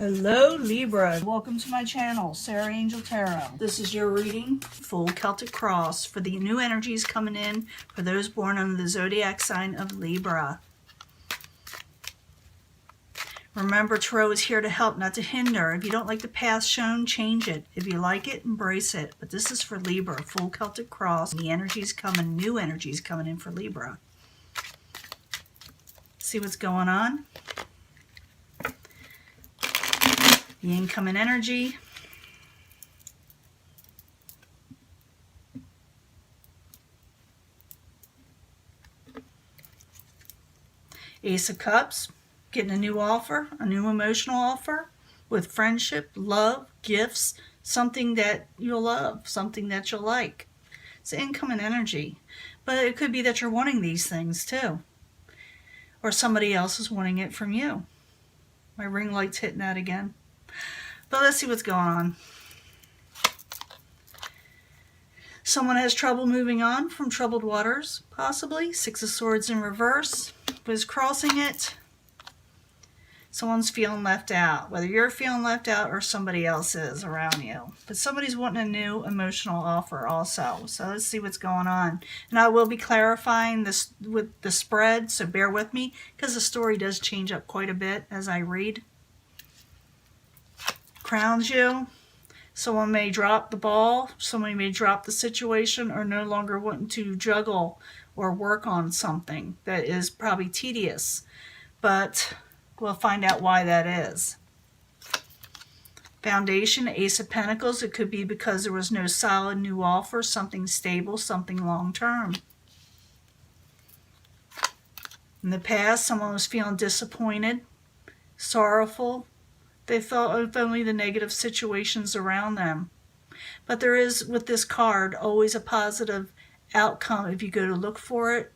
Hello Libra, welcome to my channel, Sarah Angel Tarot. This is your reading, full Celtic cross for the new energies coming in for those born under the zodiac sign of Libra. Remember, Tarot is here to help, not to hinder. If you don't like the path shown, change it. If you like it, embrace it. But this is for Libra, full Celtic cross. The energies coming, new energies coming in for Libra. See what's going on? The incoming energy. Ace of Cups, getting a new offer, a new emotional offer with friendship, love, gifts, something that you'll love, something that you'll like. It's incoming energy. But it could be that you're wanting these things too. Or somebody else is wanting it from you. My ring light's hitting that again. But let's see what's going on. Someone has trouble moving on from troubled waters, possibly. Six of Swords in reverse. Was crossing it. Someone's feeling left out. Whether you're feeling left out or somebody else is around you. But somebody's wanting a new emotional offer also. So let's see what's going on. And I will be clarifying this with the spread, so bear with me, because the story does change up quite a bit as I read. Crowns you. Someone may drop the ball, somebody may drop the situation, or no longer wanting to juggle or work on something that is probably tedious, but we'll find out why that is. Foundation, Ace of Pentacles. It could be because there was no solid new offer, something stable, something long-term. In the past, someone was feeling disappointed, sorrowful. They felt of only the negative situations around them. But there is, with this card, always a positive outcome if you go to look for it.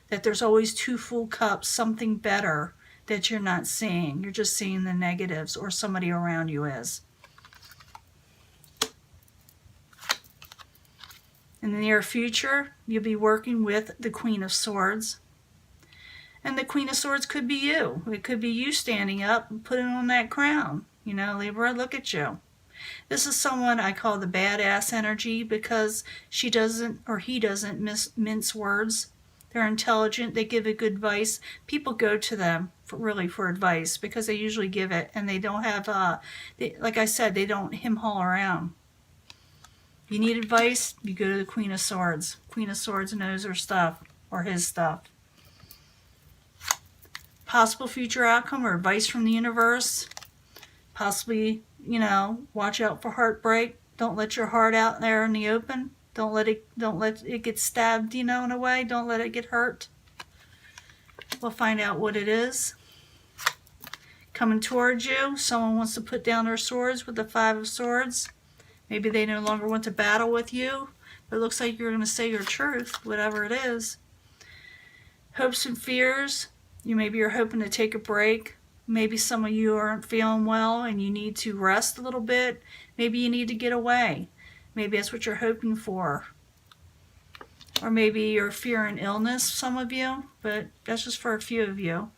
That there's always two full cups, something better that you're not seeing. You're just seeing the negatives, or somebody around you is. In the near future, you'll be working with the Queen of Swords. And the Queen of Swords could be you. It could be you standing up and putting on that crown. You know, Libra, look at you. This is someone I call the badass energy, because she doesn't, or he doesn't, mince words. They're intelligent. They give a good advice. People go to them for advice, because they usually give it, and they don't have, like I said, they don't hem-haul around. You need advice, you go to the Queen of Swords. Queen of Swords knows her stuff, or his stuff. Possible future outcome or advice from the universe. Possibly, you know, watch out for heartbreak. Don't let your heart out there in the open. Don't let it get stabbed, you know, in a way. Don't let it get hurt. We'll find out what it is. Coming towards you, someone wants to put down their swords with the Five of Swords. Maybe they no longer want to battle with you, but it looks like you're going to say your truth, whatever it is. Hopes and fears. Maybe you're hoping to take a break. Maybe some of you aren't feeling well and you need to rest a little bit. Maybe you need to get away. Maybe that's what you're hoping for. Or maybe you're fearing illness, some of you, but that's just for a few of you.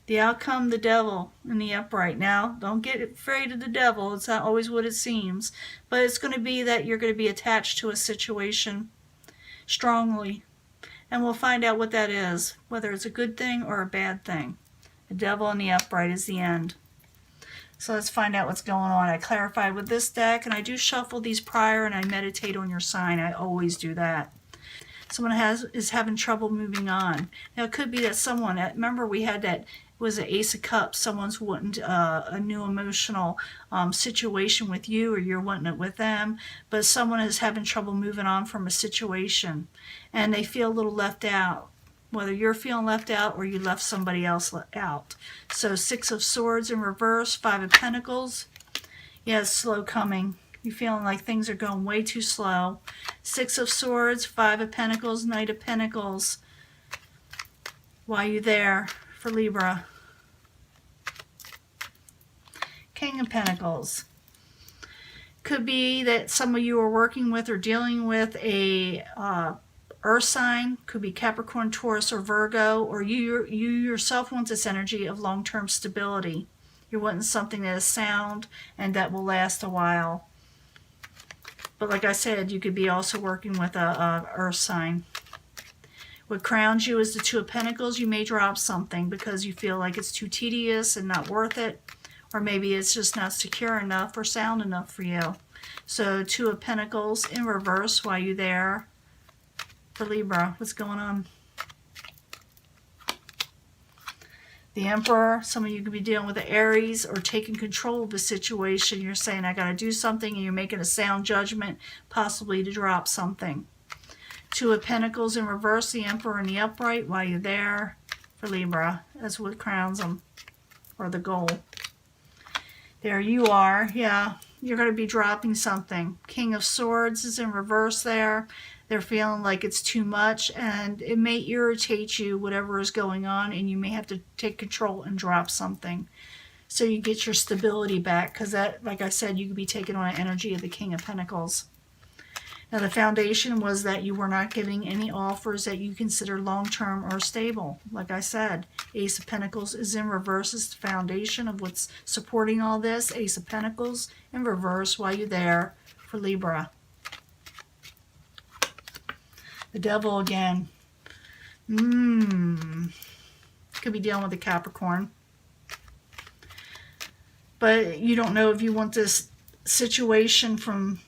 The outcome, the devil in the upright. Now, don't get afraid of the devil. It's not always what it seems. But it's going to be that you're going to be attached to a situation strongly. And we'll find out what that is, whether it's a good thing or a bad thing. The devil in the upright is the end. So let's find out what's going on. I clarified with this deck, and I do shuffle these prior, and I meditate on your sign. I always do that. Someone is having trouble moving on. Now, it could be that someone, remember we had that, was an Ace of Cups. Someone's wanting a new emotional situation with you, or you're wanting it with them. But someone is having trouble moving on from a situation, and they feel a little left out. Whether you're feeling left out or you left somebody else out. So Six of Swords in reverse, Five of Pentacles. Yeah, it's slow coming. You're feeling like things are going way too slow. Six of Swords, Five of Pentacles, Knight of Pentacles. Why are you there for Libra? King of Pentacles. Could be that some of you are working with or dealing with a earth sign, could be Capricorn, Taurus, or Virgo, or you yourself want this energy of long-term stability. You're wanting something that is sound and that will last a while. But like I said, you could be also working with a earth sign. What crowns you is the Two of Pentacles. You may drop something because you feel like it's too tedious and not worth it. Or maybe it's just not secure enough or sound enough for you. So Two of Pentacles in reverse while you're there. For Libra, what's going on? The Emperor, some of you could be dealing with the Aries or taking control of the situation. You're saying, I got to do something, and you're making a sound judgment, possibly to drop something. Two of Pentacles in reverse, the Emperor in the upright while you're there. For Libra, that's what crowns them, or the goal. There you are, yeah. You're going to be dropping something. King of Swords is in reverse there. They're feeling like it's too much, and it may irritate you, whatever is going on, and you may have to take control and drop something so you get your stability back, because that, like I said, you could be taking on the energy of the King of Pentacles. Now, the foundation was that you were not giving any offers that you consider long-term or stable. Like I said, Ace of Pentacles is in reverse as the foundation of what's supporting all this. Ace of Pentacles in reverse while you're there for Libra. The Devil again. Could be dealing with a Capricorn. But you don't know if you want this situation from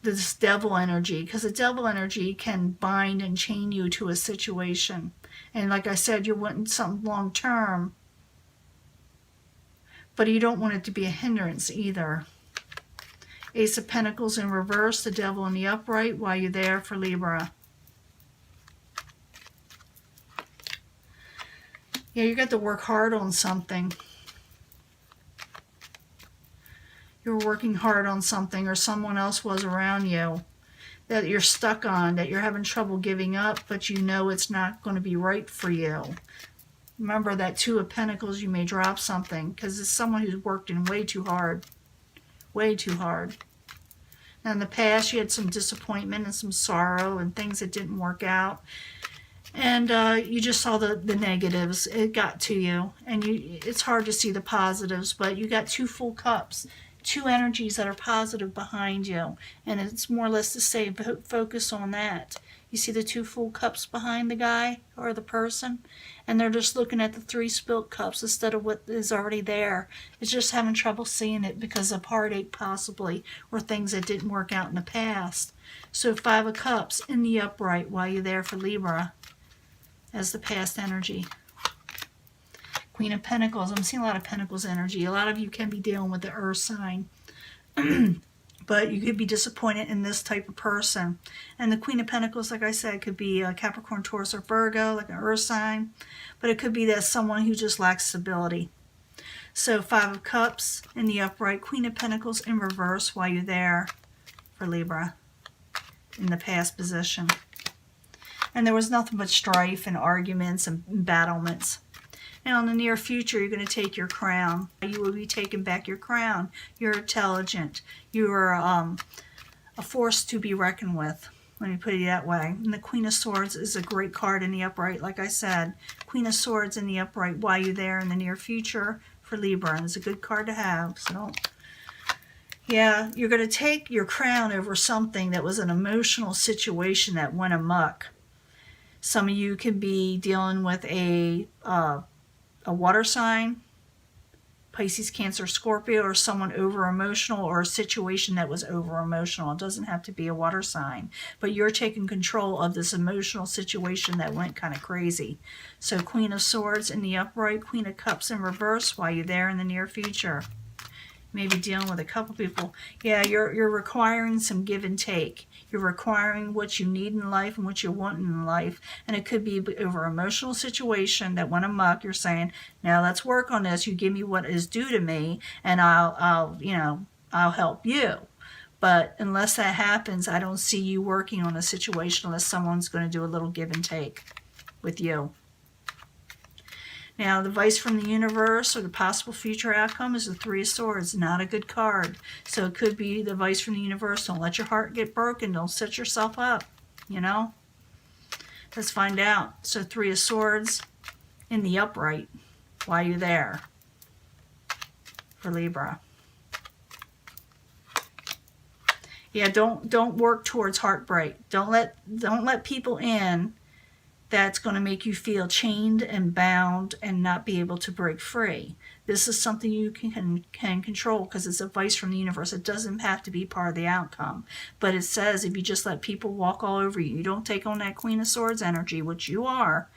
this Devil energy, because the Devil energy can bind and chain you to a situation. And like I said, you're wanting something long term, but you don't want it to be a hindrance either. Ace of Pentacles in reverse, the Devil in the upright while you're there for Libra. Yeah, you got to work hard on something. You're working hard on something, or someone else was around you that you're stuck on, that you're having trouble giving up, but you know it's not going to be right for you. Remember that Two of Pentacles, you may drop something because it's someone who's worked in way too hard. Way too hard. Now in the past, you had some disappointment and some sorrow and things that didn't work out. And you just saw the negatives. It got to you. And it's hard to see the positives, but you got two full cups. Two energies that are positive behind you. And it's more or less to say, focus on that. You see the two full cups behind the guy or the person? And they're just looking at the three spilt cups instead of what is already there. It's just having trouble seeing it because of heartache possibly, or things that didn't work out in the past. So Five of Cups in the upright while you're there for Libra as the past energy. Queen of Pentacles. I'm seeing a lot of Pentacles energy. A lot of you can be dealing with the earth sign. But you could be disappointed in this type of person. And the Queen of Pentacles, like I said, could be a Capricorn, Taurus, or Virgo, like an earth sign. But it could be that someone who just lacks stability. So Five of Cups in the upright, Queen of Pentacles in reverse while you're there for Libra in the past position. And there was nothing but strife and arguments and battlements. Now, in the near future, you're going to take your crown. You will be taking back your crown. You're intelligent. You're a force to be reckoned with, let me put it that way. And the Queen of Swords is a great card in the upright, like I said. Queen of Swords in the upright while you're there in the near future for Libra. And it's a good card to have. So, yeah, you're going to take your crown over something that was an emotional situation that went amok. Some of you could be dealing with a water sign, Pisces, Cancer, Scorpio, or someone over-emotional, or a situation that was over-emotional. It doesn't have to be a water sign, but you're taking control of this emotional situation that went kind of crazy. So Queen of Swords in the upright, Queen of Cups in reverse while you're there in the near future. Maybe dealing with a couple people. Yeah, you're requiring some give and take. You're requiring what you need in life and what you want in life. And it could be over an emotional situation that went amok. You're saying, now let's work on this. You give me what is due to me, and I'll help you. But unless that happens, I don't see you working on a situation unless someone's going to do a little give and take with you. Now, the advice from the universe or the possible future outcome is the Three of Swords. Not a good card. So it could be the advice from the universe. Don't let your heart get broken. Don't set yourself up. You know? Let's find out. So Three of Swords in the upright while you're there. for Libra. Yeah, don't work towards heartbreak. Don't let people in that's going to make you feel chained and bound and not be able to break free. This is something you can control because it's advice from the universe. It doesn't have to be part of the outcome. But it says if you just let people walk all over you, you don't take on that Queen of Swords energy, which you are,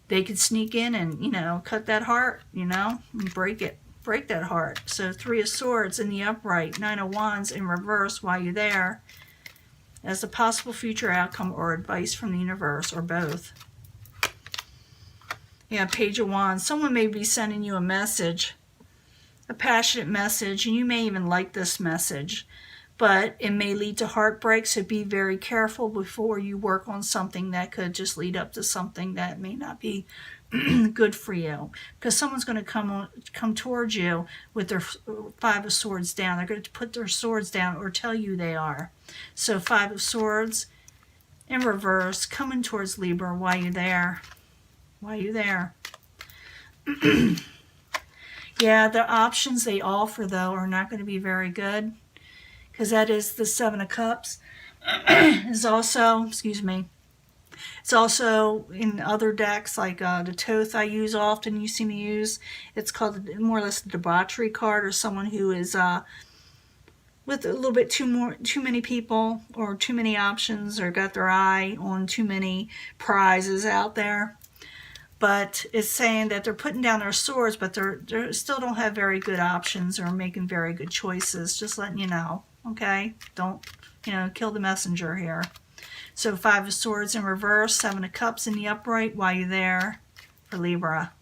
they could sneak in and, cut that heart, and break it. Break that heart. So 3 of Swords in the upright, 9 of Wands in reverse while you're there, as a possible future outcome or advice from the universe, or both. Yeah, Page of Wands. Someone may be sending you a message, a passionate message, and you may even like this message, but it may lead to heartbreak, so be very careful before you work on something that could just lead up to something that may not be good for you, because someone's going to come towards you with their 5 of Swords down. They're going to put their swords down or tell you they are. So 5 of Swords in reverse coming towards Libra while you're there. Yeah, the options they offer though are not going to be very good, because that is the 7 of Cups. Is also, it's also in other decks, like the Thoth I use often, you see me use. It's called more or less the debauchery card, or someone who is with a little bit too many people, or too many options, or got their eye on too many prizes out there. But it's saying that they're putting down their swords, but they still don't have very good options or making very good choices. Just letting you know, okay? Don't, kill the messenger here. So 5 of Swords in reverse, 7 of Cups in the upright while you're there for Libra.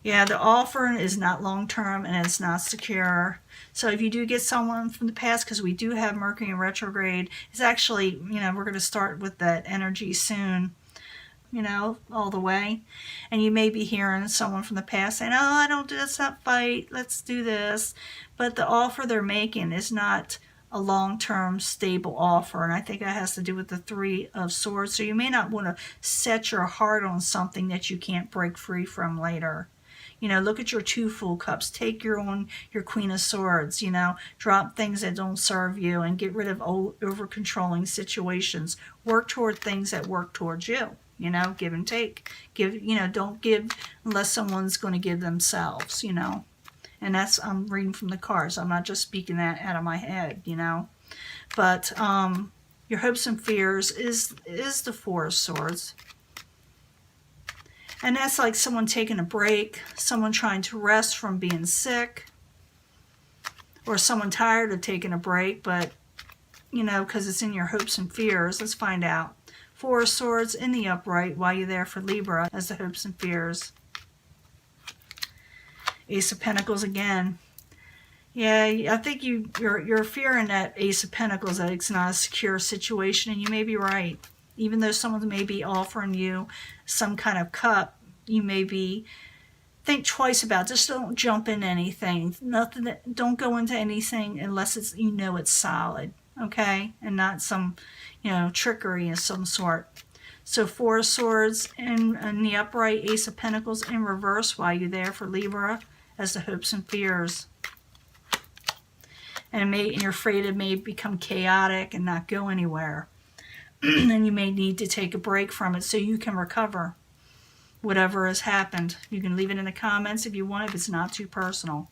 Yeah, the offer is not long-term and it's not secure. So if you do get someone from the past, because we do have Mercury in retrograde, it's actually, we're going to start with that energy soon, all the way. And you may be hearing someone from the past saying, oh, let's not fight, let's do this. But the offer they're making is not a long-term stable offer, and I think that has to do with the 3 of Swords. So you may not want to set your heart on something that you can't break free from later. Look at your 2 Full Cups. Take your Queen of Swords, drop things that don't serve you and get rid of over-controlling situations. Work toward things that work towards you, give and take. Don't give unless someone's going to give themselves, And that's, I'm reading from the cards. I'm not just speaking that out of my head, But your hopes and fears is the 4 of Swords. And that's like someone taking a break, someone trying to rest from being sick, or someone tired of taking a break, but, because it's in your hopes and fears. Let's find out. 4 of Swords in the upright while you're there for Libra as the hopes and fears. Ace of Pentacles again. Yeah, I think you're fearing that Ace of Pentacles, that it's not a secure situation, and you may be right. Even though someone may be offering you some kind of cup, you may think twice about it. Just don't jump in anything. Don't go into anything unless it's it's solid, okay, and not some trickery of some sort. So 4 of Swords in the upright, Ace of Pentacles in reverse while you're there for Libra as the hopes and fears. And you're afraid it may become chaotic and not go anywhere. And you may need to take a break from it so you can recover whatever has happened. You can leave it in the comments if you want, if it's not too personal.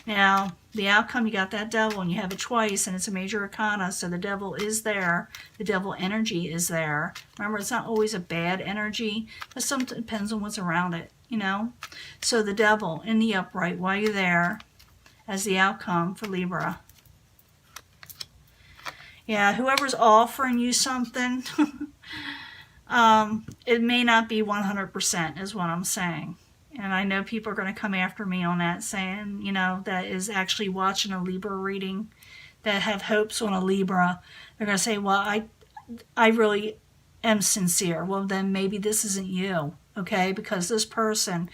Now, the outcome, you got that Devil, and you have it twice, and it's a major arcana, so the Devil is there. The Devil energy is there. Remember, it's not always a bad energy, but sometimes it depends on what's around it, So the Devil in the upright while you're there as the outcome for Libra. Yeah, whoever's offering you something, it may not be 100% is what I'm saying. And I know people are going to come after me on that, saying, that is actually watching a Libra reading, that have hopes on a Libra. They're going to say, well, I really am sincere. Well, then maybe this isn't you, okay? Because this person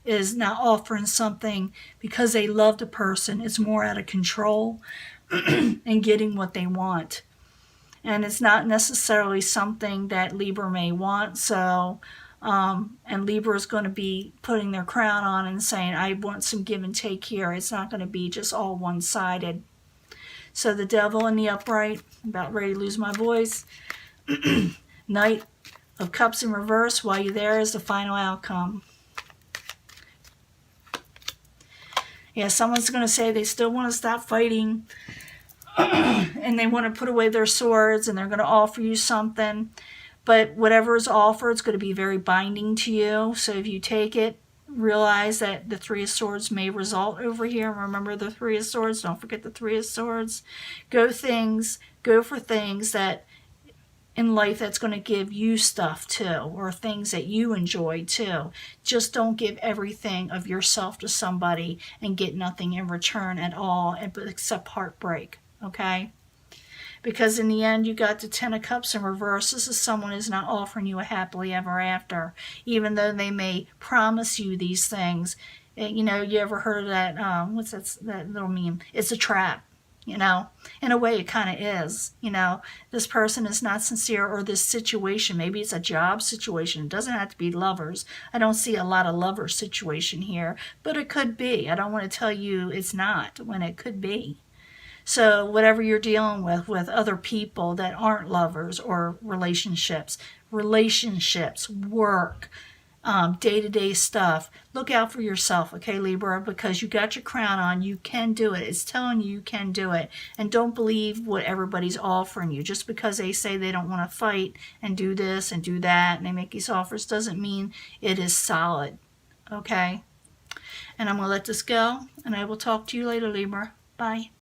is not offering something because they love the person. It's more out of control and getting what they want. And it's not necessarily something that Libra may want. So And Libra is going to be putting their crown on and saying, I want some give and take here. It's not going to be just all one-sided. So the Devil in the upright, about ready to lose my voice. Knight of Cups in reverse, while you're there is the final outcome. Yeah, someone's going to say they still want to stop fighting and they want to put away their swords and they're going to offer you something. But whatever is offered is going to be very binding to you. So if you take it, realize that the Three of Swords may result over here. Remember the Three of Swords. Don't forget the Three of Swords. Go for things that in life that's going to give you stuff too, or things that you enjoy too. Just don't give everything of yourself to somebody and get nothing in return at all except heartbreak, okay? Because in the end, you got the Ten of Cups in reverse. This is someone who's not offering you a happily ever after, even though they may promise you these things. You know, you ever heard of that, what's that little meme? It's a trap, you know. In a way, it kind of is, you know. This person is not sincere, or this situation, maybe it's a job situation. It doesn't have to be lovers. I don't see a lot of lover situation here, but it could be. I don't want to tell you it's not when it could be. So whatever you're dealing with other people that aren't lovers or relationships, work, day-to-day stuff, look out for yourself, okay, Libra, because you got your crown on. You can do it. It's telling you can do it. And don't believe what everybody's offering you. Just because they say they don't want to fight and do this and do that and they make these offers doesn't mean it is solid, okay? And I'm going to let this go, and I will talk to you later, Libra. Bye.